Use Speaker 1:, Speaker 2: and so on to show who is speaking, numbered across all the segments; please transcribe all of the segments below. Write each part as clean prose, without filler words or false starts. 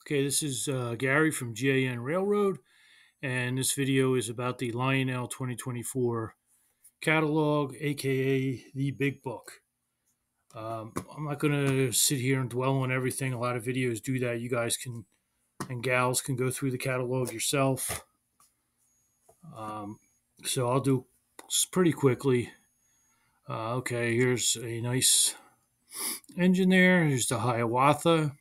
Speaker 1: Okay, this is Gary from GAN Railroad, and this video is about the Lionel 2024 catalog, aka the Big Book. I'm not going to sit here and dwell on everything. A lot of videos do that. You guys can and gals can go through the catalog yourself. Um, so I'll do pretty quickly. Okay, here's a nice engine there. Here's the Hiawatha.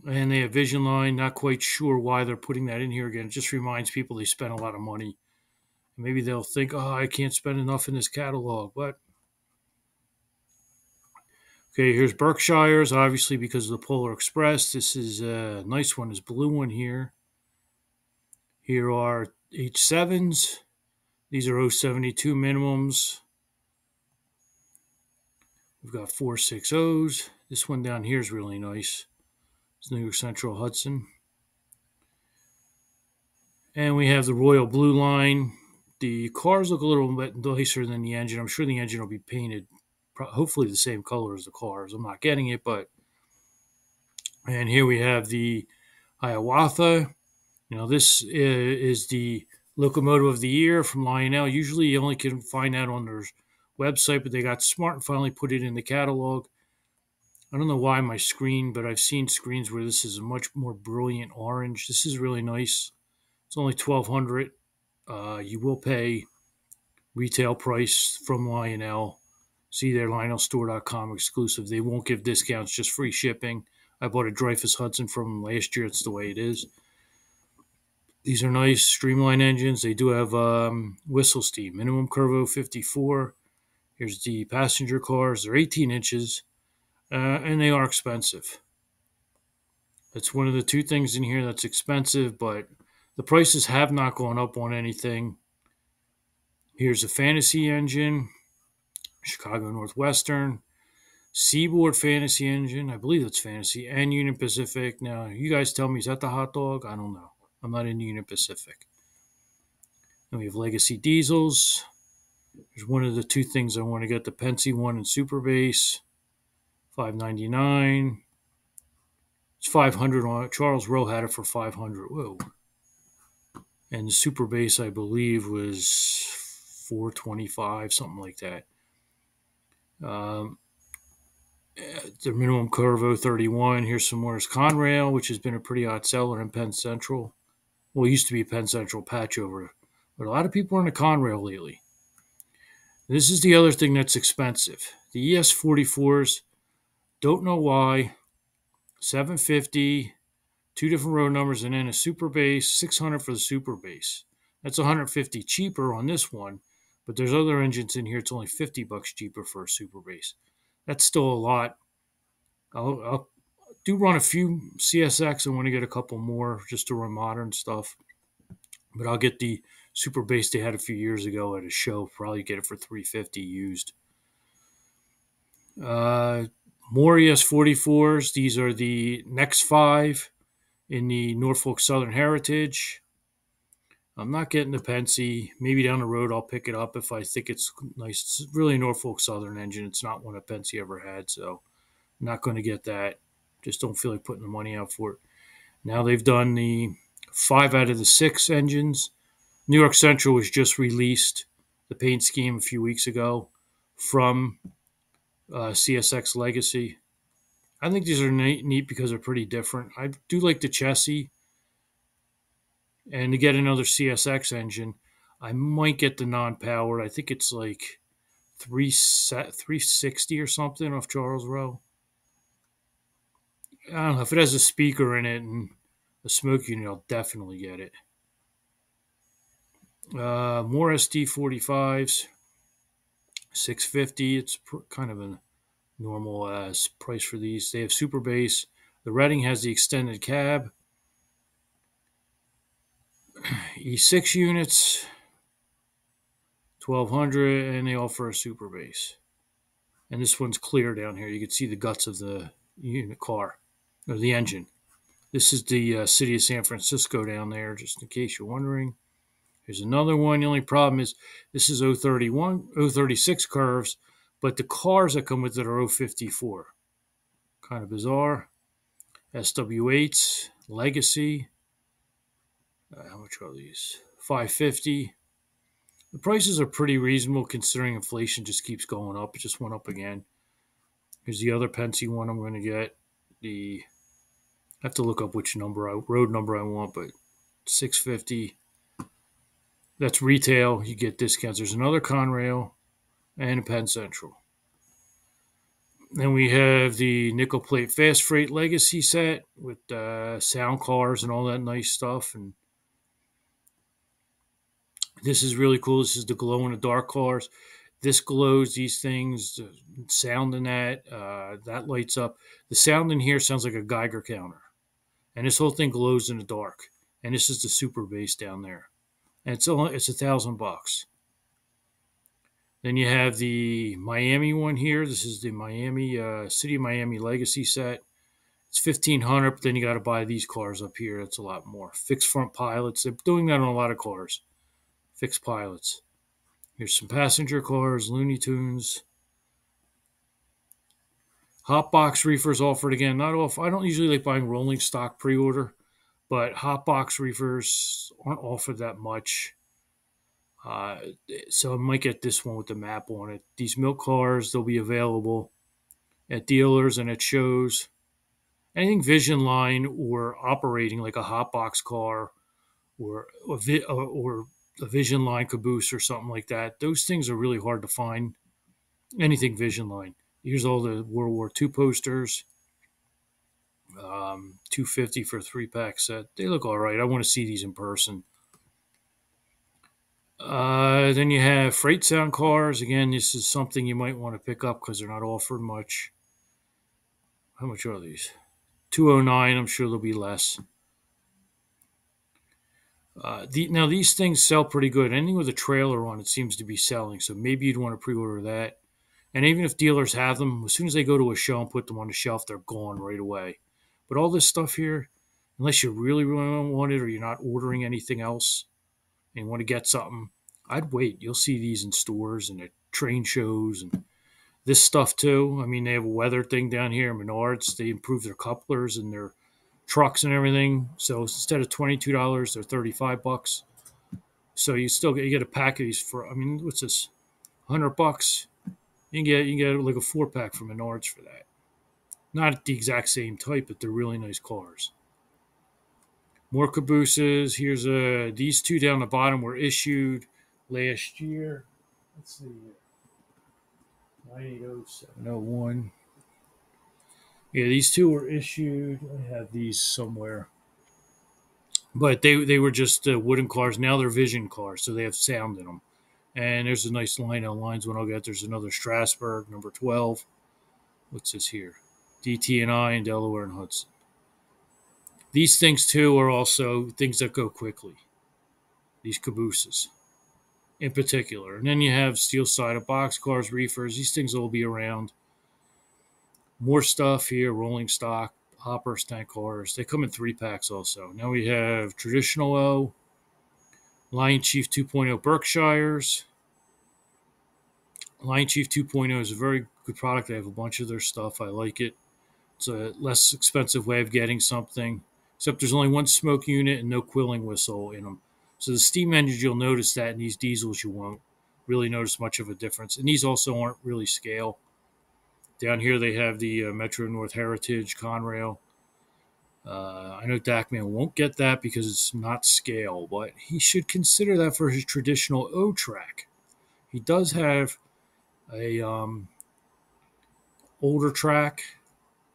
Speaker 1: And they have Vision Line. Not quite sure why they're putting that in here again. It just reminds people they spent a lot of money. And maybe they'll think, oh, I can't spend enough in this catalog. But okay, here's Berkshire's, obviously because of the Polar Express. This is a nice one. This blue one here. Here are H7s. These are 072 minimums. We've got 460s. This one down here is really nice. It's New York Central Hudson. And we have the Royal Blue Line. The cars look a little bit nicer than the engine. I'm sure the engine will be painted, hopefully the same color as the cars. I'm not getting it, but. And here we have the Hiawatha. This is the locomotive of the year from Lionel. Usually you only can find that on their website, but they got smart and finally put it in the catalog. I don't know why my screen, but I've seen screens where this is a much more brilliant orange. This is really nice. It's only $1,200. You will pay retail price from Lionel. See there, lionelstore.com exclusive. They won't give discounts, just free shipping. I bought a Dreyfuss Hudson from them last year. It's the way it is. These are nice streamline engines. They do have whistle steam. Minimum Curvo 54. Here's the passenger cars. They're 18 inches, and they are expensive. That's one of the two things in here that's expensive, but the prices have not gone up on anything. Here's a Fantasy engine, Chicago Northwestern, Seaboard Fantasy engine. I believe it's Fantasy, and Union Pacific. Now, you guys tell me, is that the hot dog? I don't know. I'm not in Union Pacific. And we have Legacy diesels. There's one of the two things I want to get, the Penske one and Super Base, $599. It's $500 on it. Charles Rowe had it for $500. Whoa. And the Super Base, I believe, was $425, something like that. The minimum Curvo 31. Here's some more. Conrail, which has been a pretty hot seller in Penn Central. Well, it used to be a Penn Central patch over, but a lot of people are in the Conrail lately. This is the other thing that's expensive. The ES44s, don't know why. $750, two different road numbers, and then a Super Base, $600 for the Super Base. That's $150 cheaper on this one, but there's other engines in here. It's only $50 cheaper for a Super Base. That's still a lot. I'll do run a few CSX. I want to get a couple more just to run modern stuff, but I'll get the Super Base they had a few years ago at a show. Probably get it for $350 used. More ES44s. These are the next 5 in the Norfolk Southern Heritage. I'm not getting the Penske. Maybe down the road I'll pick it up if I think it's nice. It's really a Norfolk Southern engine. It's not one a Penske ever had, so I'm not going to get that. Just don't feel like putting the money out for it. Now they've done the 5 out of the 6 engines. New York Central was just released, the paint scheme, a few weeks ago from CSX Legacy. I think these are neat because they're pretty different. I do like the chassis. And to get another CSX engine, I might get the non-powered. I think it's like 360 or something off Charles Rowe. I don't know. If it has a speaker in it and a smoke unit, I'll definitely get it. More SD45s, $650. It's kind of a normal price for these. They have Super Base. The Reading has the extended cab. E6 units, $1,200, and they offer a Super Base. And this one's clear down here. You can see the guts of the unit car, or the engine. This is the city of San Francisco down there, just in case you're wondering. Here's another one. The only problem is this is 036 curves, but the cars that come with it are 054. Kind of bizarre. SW8s, Legacy. How much are these? 550. The prices are pretty reasonable considering inflation just keeps going up. It just went up again. Here's the other Pensy one I'm going to get. I have to look up which road number I want, but 650. That's retail. You get discounts. There's another Conrail and a Penn Central. Then we have the nickel plate fast freight legacy set with sound cars and all that nice stuff. And this is really cool. This is the glow in the dark cars. This glows these things, sound in that lights up. The sound in here sounds like a Geiger counter. And this whole thing glows in the dark. And this is the super bass down there. And it's $1,000. Then you have the Miami one here. This is the Miami City of Miami Legacy set. It's $1,500, but then you got to buy these cars up here. That's a lot more. Fixed front pilots. They're doing that on a lot of cars. Fixed pilots. Here's some passenger cars, Looney Tunes. Hot box reefers offered again. Not off. I don't usually like buying rolling stock pre-order, but hot box reefers aren't offered that much. Uh, so I might get this one with the map on it. These milk cars, they'll be available at dealers and at shows. Anything Vision Line or operating like a hotbox car or a Vision Line caboose or something like that, those things are really hard to find. Anything Vision Line. Here's all the World War II posters. 250 for a 3-pack set. They look all right. I want to see these in person. Then you have freight sound cars. Again, this is something you might want to pick up because they're not offered much. How much are these? $209. I'm sure there'll be less. Now these things sell pretty good. Anything with a trailer on it seems to be selling, so maybe you'd want to pre-order that. And even if dealers have them, as soon as they go to a show and put them on the shelf, they're gone right away. But all this stuff here, unless you really, really want it or you're not ordering anything else and you want to get something, I'd wait. You'll see these in stores and at train shows and this stuff too. I mean, they have a weather thing down here, Menards. They improve their couplers and their trucks and everything. So instead of $22, they're $35. So you get a pack of these for, I mean, what's this? $100. You can get like a 4-pack from Menards for that. Not the exact same type, but they're really nice cars. More cabooses. Here's these two down the bottom were issued last year. Let's see here. 980-701. Yeah, these two were issued. I have these somewhere. But they were just wooden cars. Now they're Vision cars, so they have sound in them. And there's a nice Lionel lines one I'll get. There's another Strasburg, number 12. What's this here? DT&I in Delaware and Hudson. These things, too, are also things that go quickly. These cabooses, in particular. And then you have steel-sided boxcars, reefers. These things will be around. More stuff here, rolling stock, hoppers, tank cars. They come in 3-packs also. Now we have traditional O, Lion Chief 2.0 Berkshires. Lion Chief 2.0 is a very good product. I have a bunch of their stuff. I like it. It's a less expensive way of getting something, except there's only one smoke unit and no quilling whistle in them. So the steam engines, you'll notice that. In these diesels, you won't really notice much of a difference. And these also aren't really scale. Down here, they have the Metro North Heritage Conrail. I know Dacman won't get that because it's not scale, but he should consider that for his traditional O-track. He does have a older track,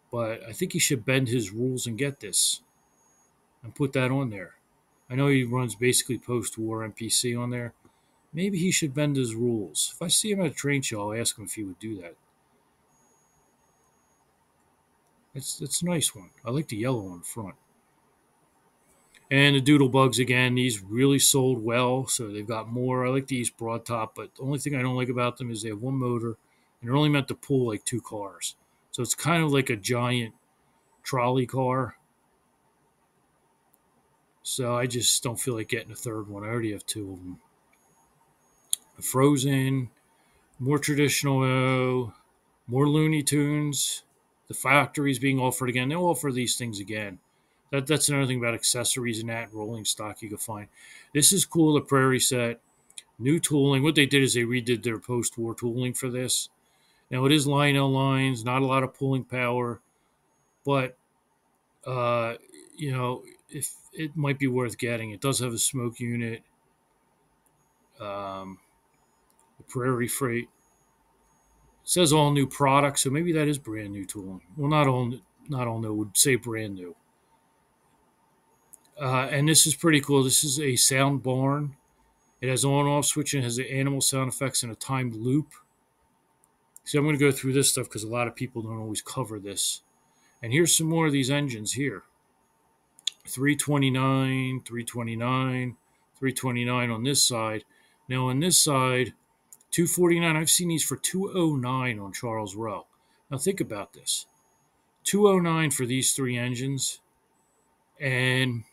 Speaker 1: but I think he should bend his rules and get this and put that on there. I know he runs basically post-war MPC on there. Maybe he should bend his rules. If I see him at a train show, I'll ask him if he would do that. It's a nice one. I like the yellow on the front. And the Doodle Bugs, again, these really sold well, so they've got more. I like these broad top, but the only thing I don't like about them is they have one motor, and they're only meant to pull like 2 cars. So it's kind of like a giant trolley car. So I just don't feel like getting a third one. I already have 2 of them. Frozen, more traditional, more Looney Tunes. The factory is being offered again. They'll offer these things again. That's another thing about accessories and that rolling stock you can find. This is cool. The Prairie set, new tooling. What they did is they redid their post-war tooling for this. Now it is Lionel lines, not a lot of pulling power, but uh, if it might be worth getting. It does have a smoke unit. Um, the Prairie Freight it says all new products, so maybe that is brand new tooling. Well, not all new. Would say brand new. And this is pretty cool. This is a sound barn. It has on-off switch and has the animal sound effects and a timed loop. So I'm going to go through this stuff because a lot of people don't always cover this. And here's some more of these engines here. 329, 329, 329 on this side. Now on this side, 249. I've seen these for 209 on Charles Row. Now think about this. 209 for these three engines. And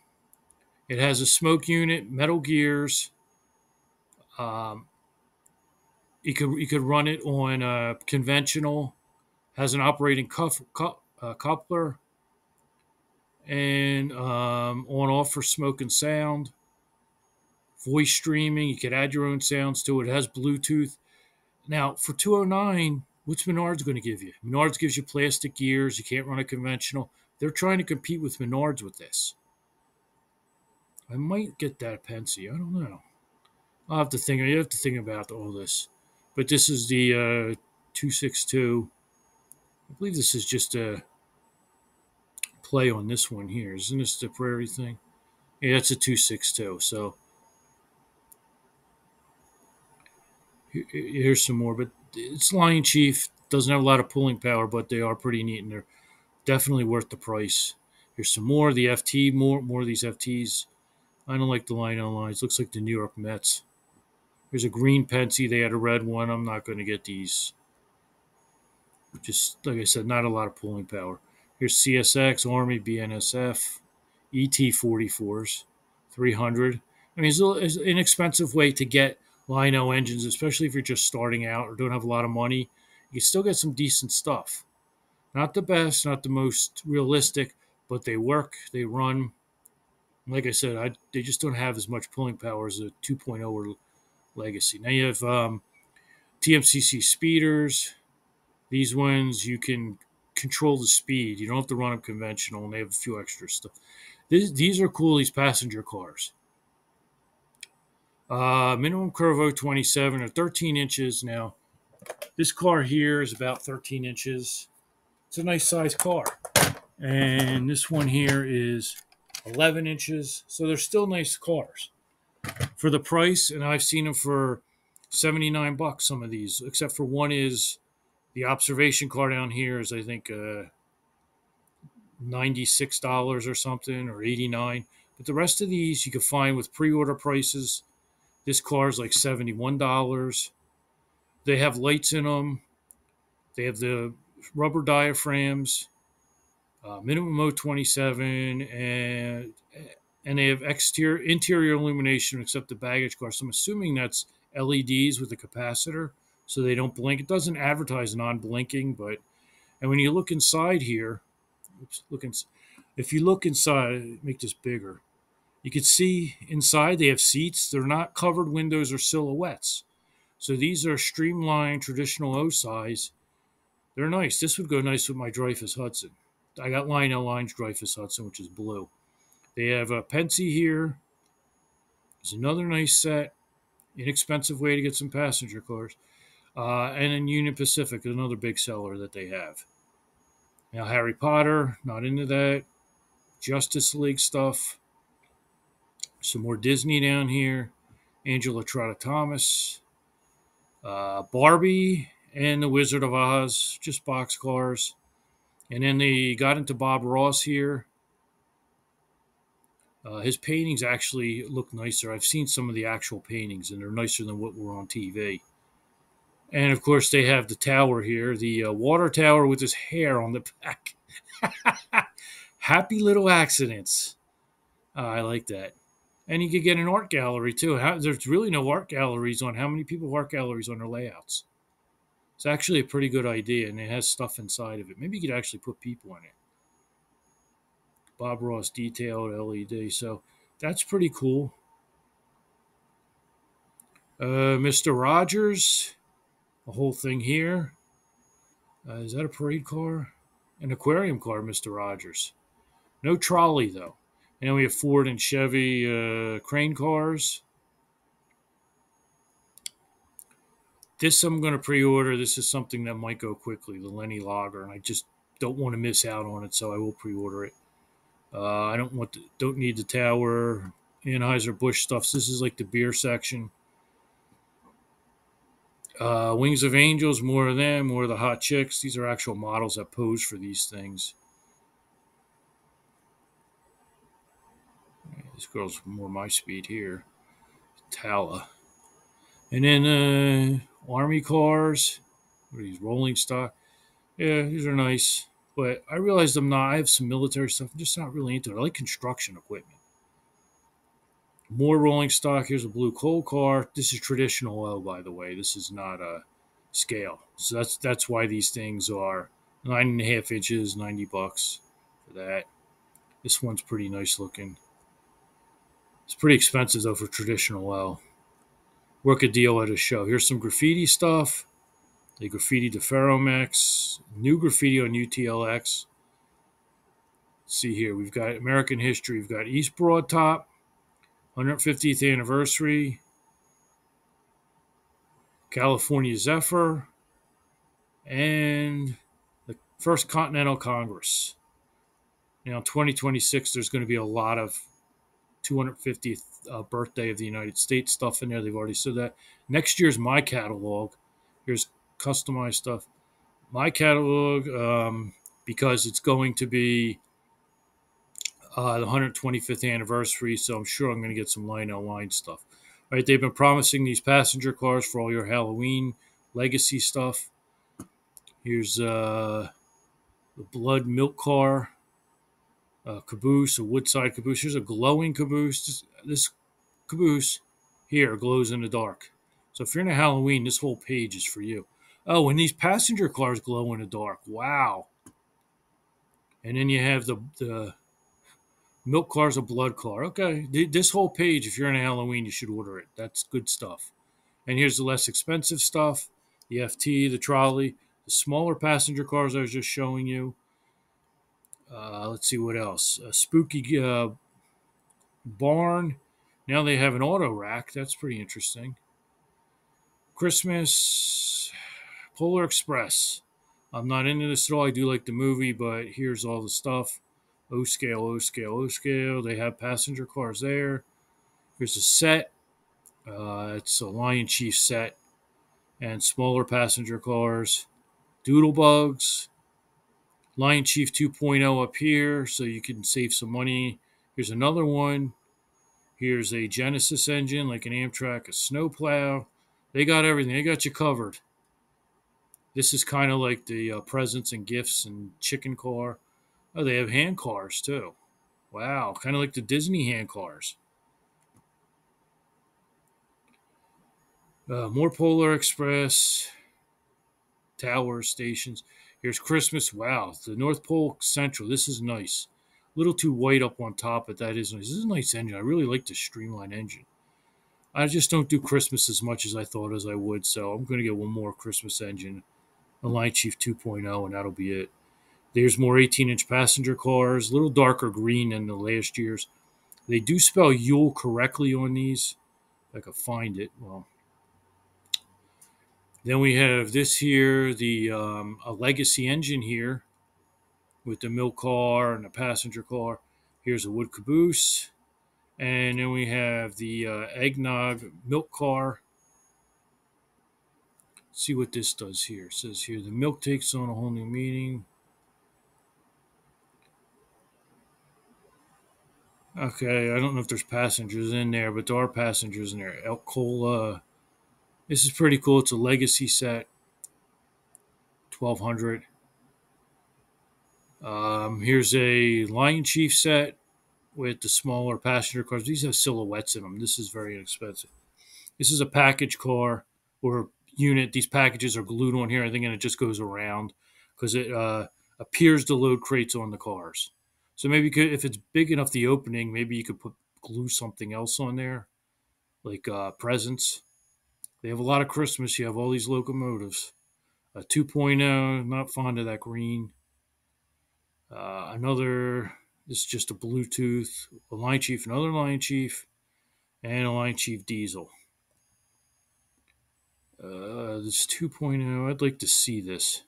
Speaker 1: it has a smoke unit, metal gears. Um, you could run it on conventional. Has an operating coupler and on off for smoke and sound. Voice streaming. You could add your own sounds to it. It has Bluetooth. Now for 209, what's Menards going to give you? Menards gives you plastic gears. You can't run a conventional. They're trying to compete with Menards with this. I might get that Pensy. I don't know. I'll have to think. You have to think about all this. But this is the 262. I believe this is just a play on this one here. Isn't this the Prairie thing? Yeah, that's a 262. So here's some more. But it's Lion Chief. Doesn't have a lot of pulling power, but they are pretty neat and they're definitely worth the price. Here's some more. The FT, more of these FTs. I don't like the Lionel lines. Looks like the New York Mets. There's a green Pensy. They had a red one. I'm not going to get these. Just like I said, not a lot of pulling power. Here's CSX, Army, BNSF, ET44s, 300. I mean, it's an inexpensive way to get Lionel engines, especially if you're just starting out or don't have a lot of money. You can still get some decent stuff. Not the best, not the most realistic, but they work, they run. Like I said, they just don't have as much pulling power as a 2.0 or Legacy. Now you have TMCC speeders. These ones you can control the speed. You don't have to run them conventional, and they have a few extra stuff. These are cool. These passenger cars. Minimum curve 027 or 13 inches. Now, this car here is about 13 inches. It's a nice size car. And this one here is 11 inches. So they're still nice cars for the price. And I've seen them for $79. Some of these, except for one is the observation car down here is I think $96 or something or 89. But the rest of these you can find with pre-order prices. This car is like $71. They have lights in them. They have the rubber diaphragms, minimum 027, and they have interior illumination except the baggage car. So I'm assuming that's LEDs with a capacitor so they don't blink. It doesn't advertise non-blinking, but and when you look inside here, if you look inside, make this bigger. You can see inside they have seats. They're not covered windows or silhouettes. So these are streamlined traditional O size. They're nice. This would go nice with my Dreyfuss Hudson. I got Lionel Lines Dreyfuss Hudson, which is blue. They have a Pensy here. There's another nice set. Inexpensive way to get some passenger cars. And then Union Pacific, another big seller that they have. Now, Harry Potter, not into that. Justice League stuff. Some more Disney down here. Angela Trotta Thomas. Barbie and the Wizard of Oz, just box cars. And then they got into Bob Ross here. His paintings actually look nicer. I've seen some of the actual paintings, and they're nicer than what were on TV. And of course, they have the tower here, the water tower with his hair on the back. Happy little accidents. I like that. And you could get an art gallery too. There's really no art galleries on how many people have art galleries on their layouts. It's actually a pretty good idea, and it has stuff inside of it. Maybe you could actually put people in it. Bob Ross detailed LED. So that's pretty cool. Mr. Rogers, a whole thing here. Is that a parade car? An aquarium car, Mr. Rogers. No trolley, though. And then we have Ford and Chevy crane cars. This I'm going to pre-order. This is something that might go quickly, the Lenny Lager, and I just don't want to miss out on it, so I will pre-order it. I don't need the Tower, Anheuser Busch stuff. So this is like the beer section. Wings of Angels, more of them, more of the hot chicks. These are actual models that pose for these things. This girl's more my speed here. Tala. And then Army cars. What are these, rolling stock? Yeah, these are nice. But I realized I have some military stuff. I'm just not really into it. I like construction equipment. More rolling stock. Here's a blue coal car. This is traditional oil, by the way. This is not a scale. So that's why these things are 9.5 inches, $90 for that. This one's pretty nice looking. It's pretty expensive though for traditional oil. Work a deal at a show. Here's some graffiti stuff. They graffiti the Ferromex. New graffiti on UTLX. See here, we've got American history. We've got East Broad Top, 150th anniversary. California Zephyr, and the First Continental Congress. Now, in 2026, there's going to be a lot of 250th birthday of the United States stuff in there. They've already said that. Next year's my catalog. Here's customized stuff. My catalog, because it's going to be the 125th anniversary, so I'm sure I'm going to get some Lionel line stuff. All right, they've been promising these passenger cars for all your Halloween legacy stuff. Here's the blood milk car, caboose, a woodside caboose. Here's a glowing caboose. This caboose here glows in the dark. So if you're into Halloween, this whole page is for you. Oh, and these passenger cars glow in the dark. Wow. And then you have the milk car's a blood car. Okay, this whole page, if you're into Halloween, you should order it. That's good stuff. And here's the less expensive stuff. The FT, the trolley, the smaller passenger cars I was just showing you. Let's see what else. A spooky barn. Now they have an auto rack. That's pretty interesting. Christmas. Polar Express. I'm not into this at all. I do like the movie, but here's all the stuff. O scale, O scale, O scale. They have passenger cars there. Here's a set. It's a Lion Chief set. And smaller passenger cars. Doodlebugs. Lion Chief 2.0 up here, so you can save some money. Here's another one. Here's a Genesis engine, like an Amtrak, a snowplow. They got everything. They got you covered. This is kind of like the presents and gifts and chicken car. Oh, they have hand cars, too. Wow, kind of like the Disney hand cars. More Polar Express. Towers, stations. Here's Christmas. Wow, the North Pole Central. This is nice. A little too white up on top, but that is nice. This is a nice engine. I really like this streamlined engine. I just don't do Christmas as much as I thought as I would, so I'm going to get one more Christmas engine, a Line Chief 2.0, and that'll be it. There's more 18-inch passenger cars, a little darker green than the last year's. They do spell Yule correctly on these. If I could find it. Well, then we have this here, the a legacy engine here with the milk car and the passenger car. Here's a wood caboose. And then we have the eggnog milk car. Let's see what this does here. It says here, the milk takes on a whole new meaning. Okay, I don't know if there's passengers in there, but there are passengers in there. Elk Cola. This is pretty cool. It's a legacy set. 1200. Here's a Lion Chief set with the smaller passenger cars. These have silhouettes in them. This is very inexpensive. This is a package car or unit, these packages are glued on here, I think, and it just goes around because it appears to load crates on the cars. So maybe if it's big enough, the opening, maybe you could glue something else on there, like presents. They have a lot of Christmas. You have all these locomotives. A 2.0, not fond of that green. This is just a Bluetooth, a Line Chief, another Line Chief, and a Line Chief diesel. This 2.0, I'd like to see this.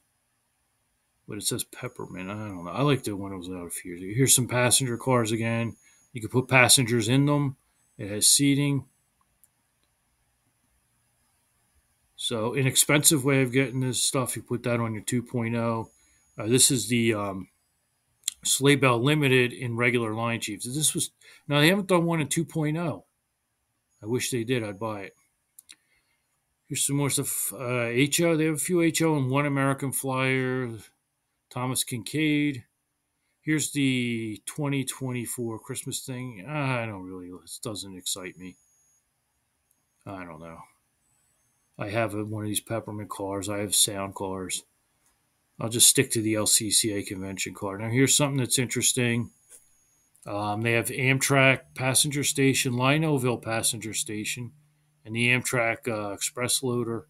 Speaker 1: But it says peppermint. I don't know. I like the one that was out of here. Here's some passenger cars again. You can put passengers in them. It has seating. So, inexpensive way of getting this stuff. You put that on your 2.0. This is the Sleigh Bell Limited in regular Line Chiefs. Now they haven't done one in 2.0. I wish they did. I'd buy it. Here's some more stuff. HO. They have a few HO and one American Flyer. Thomas Kincaid. Here's the 2024 Christmas thing. It doesn't excite me. I don't know. I have one of these peppermint cars. I have sound cars. I'll just stick to the LCCA convention car. Now, here's something that's interesting. They have Amtrak passenger station, Lionelville passenger station, and the Amtrak express loader.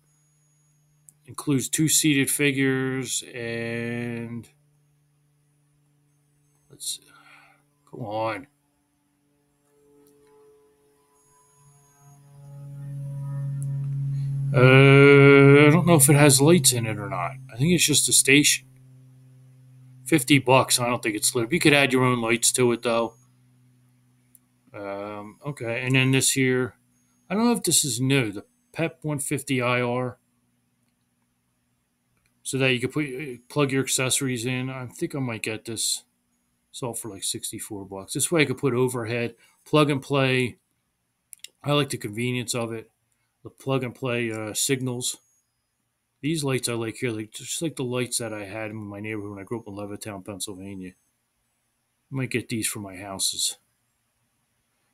Speaker 1: Includes 2 seated figures and let's see. Come on. I don't know if it has lights in it or not. I think it's just a station. $50. I don't think it's lit up. You could add your own lights to it though. Okay, and then this here, I don't know if this is new. The PEP 150 IR, so that you can plug your accessories in. I think I might get this. Sold for like $64. This way I could put overhead, plug and play. I like the convenience of it. The plug and play signals. These lights I like here, just like the lights that I had in my neighborhood when I grew up in Levittown, Pennsylvania. I might get these for my houses.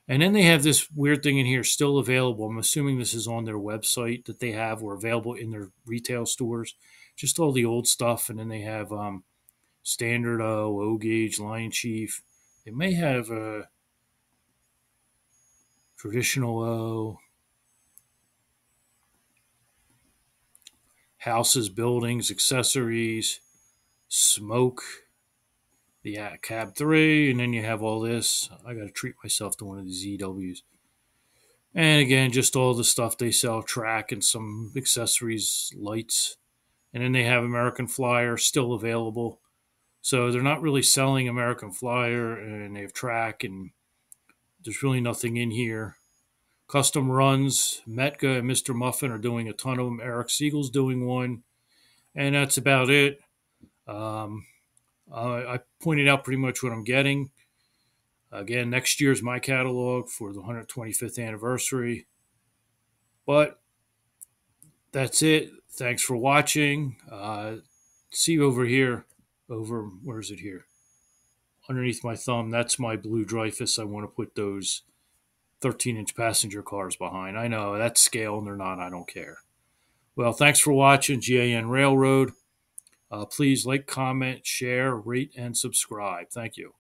Speaker 1: And then they have this weird thing in here, still available. I'm assuming this is on their website that they have or available in their retail stores. Just all the old stuff. And then they have standard O gauge, Lion Chief. They may have a traditional O. Houses, buildings, accessories, smoke, the cab 3, and then you have all this. I got to treat myself to one of these EWs. And again, just all the stuff they sell, track and some accessories, lights. And then they have American Flyer still available. So they're not really selling American Flyer, and they have track, and there's really nothing in here. Custom runs, Metka and Mr. Muffin are doing a ton of them. Eric Siegel's doing one. And that's about it. I pointed out pretty much what I'm getting. Again, next year's my catalog for the 125th anniversary. But that's it. Thanks for watching. See over here. Where is it here? Underneath my thumb, that's my blue Dreyfus. I want to put those 13-inch passenger cars behind. I know that's scale and they're not. I don't care. Well, thanks for watching GAN Railroad. Please like, comment, share, rate, and subscribe. Thank you.